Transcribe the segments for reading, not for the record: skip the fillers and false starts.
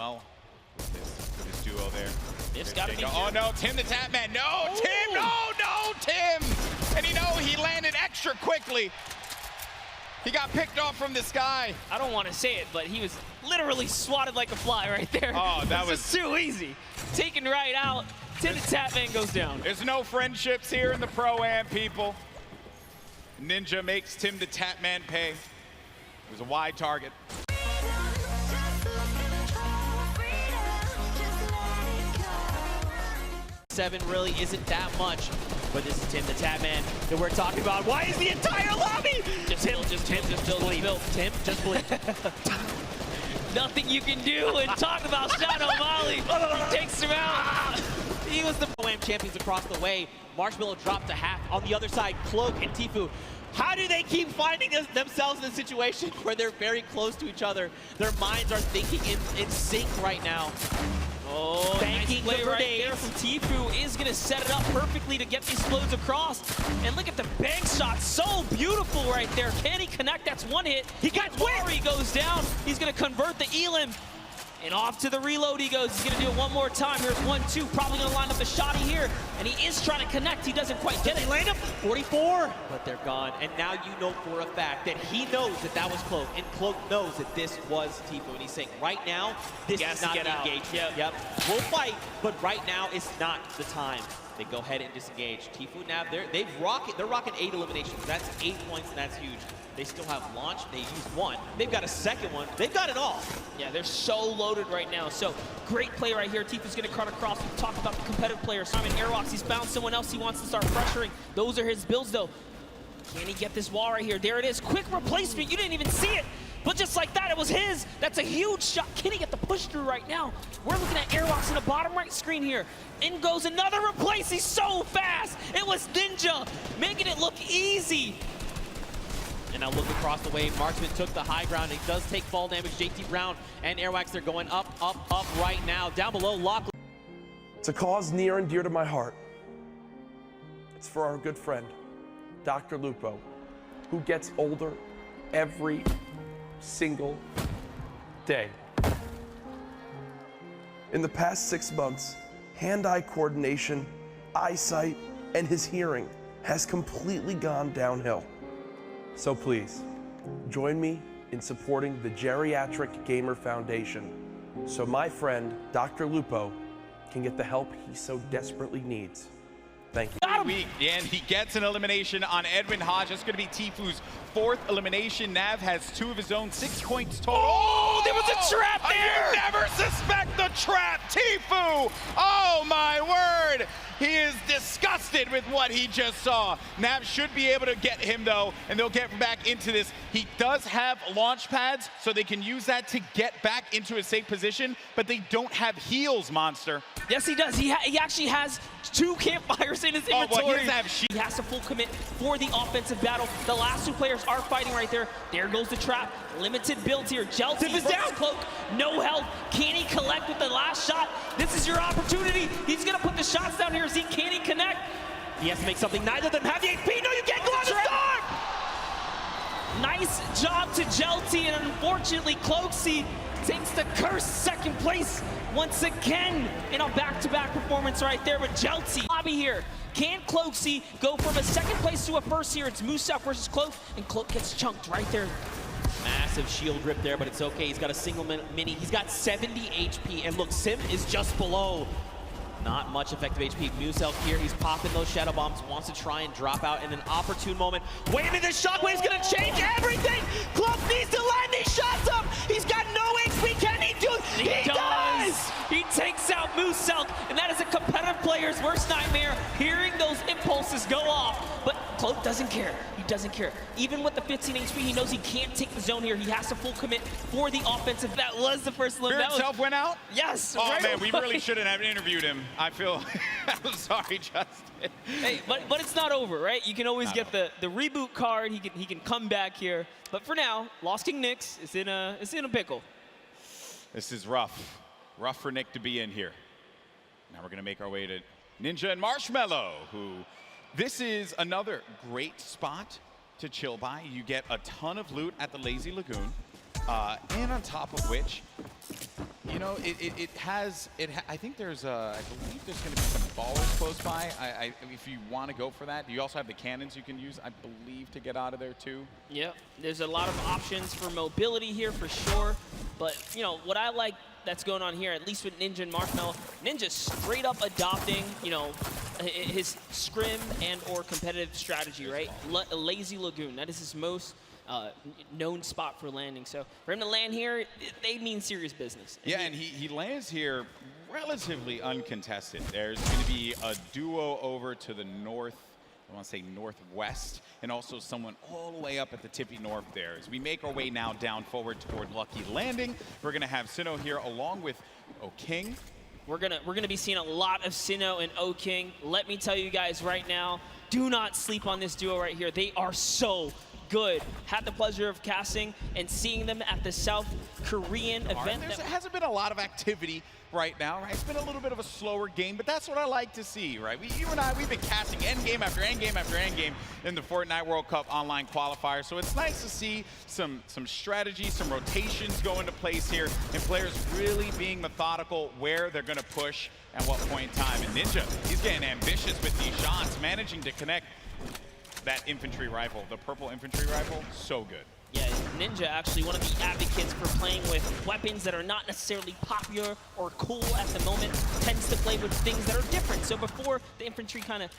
Well, with this duo there. It's got to be. Oh no, TIMTHETATMAN. No, ooh. Tim. No, Tim. And he landed extra quickly. He got picked off from the sky. I don't want to say it, but he was literally swatted like a fly right there. Oh, that was too easy. Taken right out. TIMTHETATMAN goes down. There's no friendships here in the ProAM, people. Ninja makes TIMTHETATMAN pay. It was a wide target. Seven really isn't that much, but this is TIMTHETATMAN that we're talking about. Why is the entire lobby? Tim, just bleed. Nothing you can do and talk about Shadow Molly. He takes him out. He was the ProAM champions across the way. Marshmello dropped to half. On the other side, Cloak and Tfue. How do they keep finding themselves in a situation where they're very close to each other? Their minds are thinking in sync right now. Oh, banking nice play right there from Tfue is going to set it up perfectly to get these flows across. And look at the bank shot, so beautiful right there. Can he connect? That's one hit. He got Valkyrae goes down. He's going to convert the Elim. And off to the reload he goes. He's going to do it one more time. Here's 1-2, probably going to line up the shotty here. And he is trying to connect. He doesn't quite get it. Land him. 44. But they're gone. And now you know for a fact that he knows that that was Cloak. And Cloak knows that this was Tfue. And he's saying, right now, this is not the engagement. Yep. We'll fight, but right now it's not the time. They go ahead and disengage. Tfue now, they're rocking 8 eliminations. That's 8 points, and that's huge. They still have launch. They used 1. They've got a second one. They've got it all. Yeah, they're so loaded right now. So great play right here. Tfue's going to cut across. We talked about the competitive players. Simon Airwaks, he's found someone else he wants to start pressuring. Those are his builds, though. Can he get this wall right here? There it is. Quick replacement. You didn't even see it. But just like that, it was his. That's a huge shot. Can he get the push through right now? We're looking at Airwaks in the bottom right screen here. In goes another replace. He's so fast. It was Ninja making it look easy. And now look across the way. Marksman took the high ground. He does take fall damage. JT Brown and Airwaks, they're going up right now. Down below, Lock. It's a cause near and dear to my heart. It's for our good friend, DrLupo, who gets older every single day. In the past 6 months, hand-eye coordination, eyesight, and his hearing has completely gone downhill. So please, join me in supporting the Geriatric Gamer Foundation so my friend, DrLupo, can get the help he so desperately needs. Thank you. And he gets an elimination on Edwin Hodge. That's going to be Tfue's 4th elimination. Nav has 2 of his own, 6 points total. Oh, there was a trap there! You never suspect the trap, Tfue! Oh my word! He is disgusted with what he just saw. Nav should be able to get him though, and they'll get back into this. He does have launch pads, so they can use that to get back into a safe position, but they don't have heals, Monster. Yes, he does. He actually has 2 campfires in his inventory. Oh, well, he has to full commit for the offensive battle. The last 2 players are fighting right there. There goes the trap. Limited builds here. Jelty is down. Cloak, no health. Can he collect with the last shot? This is your opportunity. He's going to put the shots down here. Can he connect? He has to make something. Neither of them have the HP. No, you can't go on the storm! Nice job to Jelty, and unfortunately, Cloaksy takes the cursed 2nd place once again in a back-to-back performance right there with Jelty. Lobby here. Can Cloaksy go from a 2nd place to a 1st here? It's Mooseout versus Cloak, and Cloak gets chunked right there. Massive shield rip there, but it's okay. He's got a single mini. He's got 70 HP, and look, Sim is just below. Not much effective HP. Mooseout here, he's popping those shadow bombs, wants to try and drop out in an opportune moment. Wait a minute, this shockwave's gonna change everything! Cloak needs to line these shots up! He's got no HP, can he do it? He does! He takes out Mooseout, and that is a competitive player's worst nightmare, hearing those impulses go off. But Cloak doesn't care. He doesn't care. Even with the 15 HP, he knows he can't take the zone here. He has to full commit for the offensive. That was the first limit. Spirit itself went out? Yes. Oh, right man, we really shouldn't have interviewed him. I feel, I'm sorry, Justin. Hey, but it's not over, right? You can always get the reboot card. He can come back here. But for now, Lost King Nyx is in a pickle. This is rough. Rough for Nick to be in here. Now we're going to make our way to Ninja and Marshmello, who this is another great spot to chill by. You get a ton of loot at the Lazy Lagoon, and on top of which, You know, I think there's I believe there's going to be some ballers close by. If you want to go for that, you also have the cannons you can use, I believe, to get out of there too. Yeah, there's a lot of options for mobility here for sure. But, you know, what I like that's going on here, at least with Ninja and Marshmello, Ninja straight up adopting, you know, his scrim and or competitive strategy, right? Lazy Lagoon, that is his most known spot for landing. So for him to land here, they mean serious business. Yeah, and he lands here relatively uncontested. There's going to be a duo over to the north, I want to say northwest, and also someone all the way up at the tippy north there. As we make our way now down forward toward Lucky Landing, we're going to have Sinnoh here along with O'King. We're gonna be seeing a lot of Sinnoh and O'King. Let me tell you guys right now, do not sleep on this duo right here. They are so good. Had the pleasure of casting and seeing them at the South Korean event. There hasn't been a lot of activity right now, right? It's been a little bit of a slower game, but that's what I like to see, right? You and I, we've been casting endgame after endgame after endgame in the Fortnite World Cup online qualifier, so it's nice to see some strategy, some rotations go into place here, and players really being methodical where they're going to push at what point in time. And Ninja, he's getting ambitious with these shots, managing to connect that infantry rifle, the purple infantry rifle, so good. Yeah, Ninja actually one of the advocates for playing with weapons that are not necessarily popular or cool at the moment, tends to play with things that are different. So before the infantry kind of,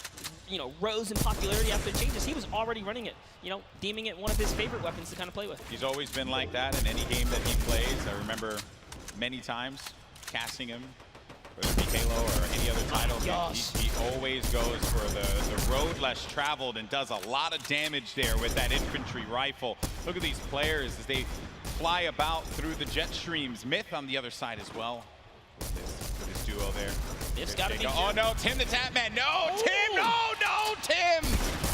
you know, rose in popularity after the changes, he was already running it, you know, deeming it one of his favorite weapons to kind of play with. He's always been like that in any game that he plays. I remember many times casting him, whether it be Halo or any other title. He always goes for the road less traveled and does a lot of damage there with that infantry rifle. Look at these players as they fly about through the jet streams. Myth on the other side as well. With this duo there. Myth's got to be. Oh no, TIMTHETATMAN. No, Tim, no, Tim.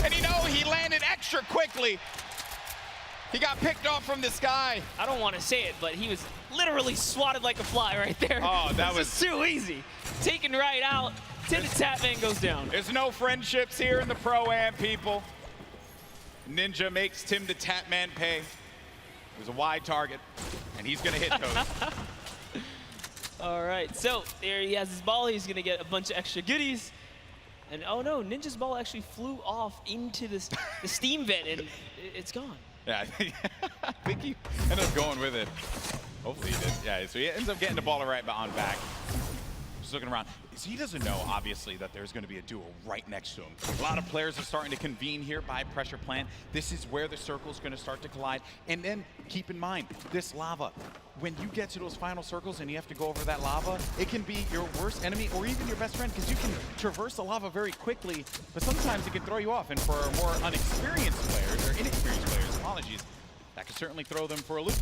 And you know, he landed extra quickly. He got picked off from the sky. I don't want to say it, but he was literally swatted like a fly right there. Oh, that was too easy. Taken right out. TIMTHETATMAN goes down. There's no friendships here in the Pro-Am, people. Ninja makes TIMTHETATMAN pay. It was a wide target, and he's going to hit those. All right, so there he has his ball. He's going to get a bunch of extra goodies. And oh no, Ninja's ball actually flew off into the steam vent, and it's gone. Yeah, I think he ended up going with it. Hopefully he did. Yeah, so he ends up getting the ball right on back. Just looking around. So he doesn't know, obviously, that there's going to be a duo right next to him. A lot of players are starting to convene here by pressure plant. This is where the circle's going to start to collide. And then keep in mind, this lava, when you get to those final circles and you have to go over that lava, it can be your worst enemy or even your best friend, because you can traverse the lava very quickly, but sometimes it can throw you off. And for more unexperienced players, or inexperienced players, apologies, that could certainly throw them for a loop.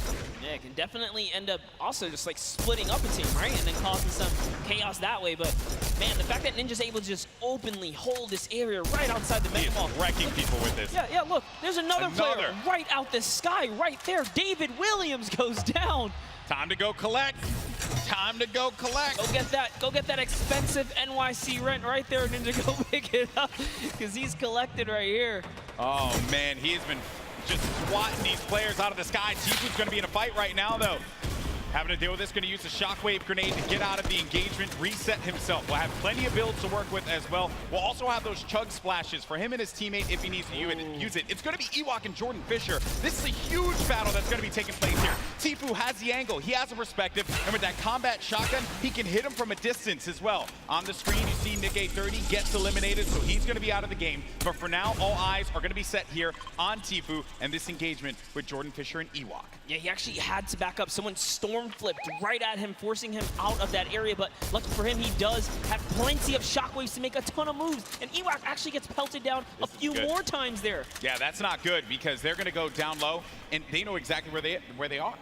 Yeah, it can definitely end up also just like splitting up a team, right? And then causing some chaos that way. But man, the fact that Ninja's able to just openly hold this area right outside the mega ball. Wrecking people with this. Yeah, look, there's another player right out the sky right there. David Williams goes down. Time to go collect. Time to go collect. Go get that expensive NYC rent right there, Ninja. Go pick it up, because he's collected right here. Oh man, he has been just swatting these players out of the sky. Tifu's going to be in a fight right now, though. Having to deal with this, going to use a shockwave grenade to get out of the engagement, reset himself. We'll have plenty of builds to work with as well. We'll also have those chug splashes for him and his teammate if he needs to use it. It's going to be Ewok and Jordan Fisher. This is a huge battle that's going to be taking place here. Tifu has the angle, he has a perspective, and with that combat shotgun, he can hit him from a distance as well. On the screen, you see Nick 830 gets eliminated, so he's going to be out of the game. But for now, all eyes are going to be set here on Tifu and this engagement with Jordan Fisher and Ewok. Yeah, he actually had to back up. Someone storm flipped right at him, forcing him out of that area. But lucky for him, he does have plenty of shockwaves to make a ton of moves. And Ewok actually gets pelted down a few more times there. Yeah, that's not good, because they're going to go down low, and they know exactly where they are.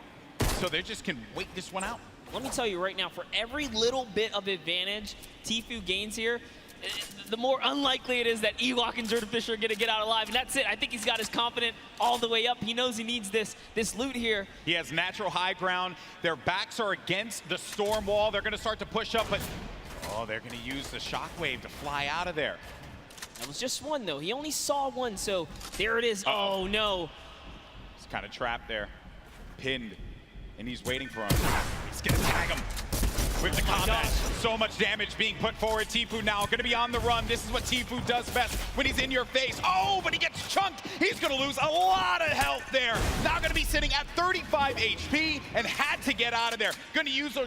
So they just can wait this one out. Let me tell you right now, for every little bit of advantage Tifu gains here, the more unlikely it is that Ewok and Jordan Fisher are going to get out alive. And that's it. I think he's got his confidence all the way up. He knows he needs this loot here. He has natural high ground. Their backs are against the storm wall. They're going to start to push up, but oh, they're going to use the shockwave to fly out of there. That was just one, though. He only saw one, so there it is. Oh, no. He's kind of trapped there, pinned, and he's waiting for him. Nickmercs gonna tag him with the combat. So much damage being put forward. Tfue now gonna be on the run. This is what Tfue does best when he's in your face. Oh, but he gets chunked. He's gonna lose a lot of health there. Now gonna be sitting at 35 HP and had to get out of there. Gonna use those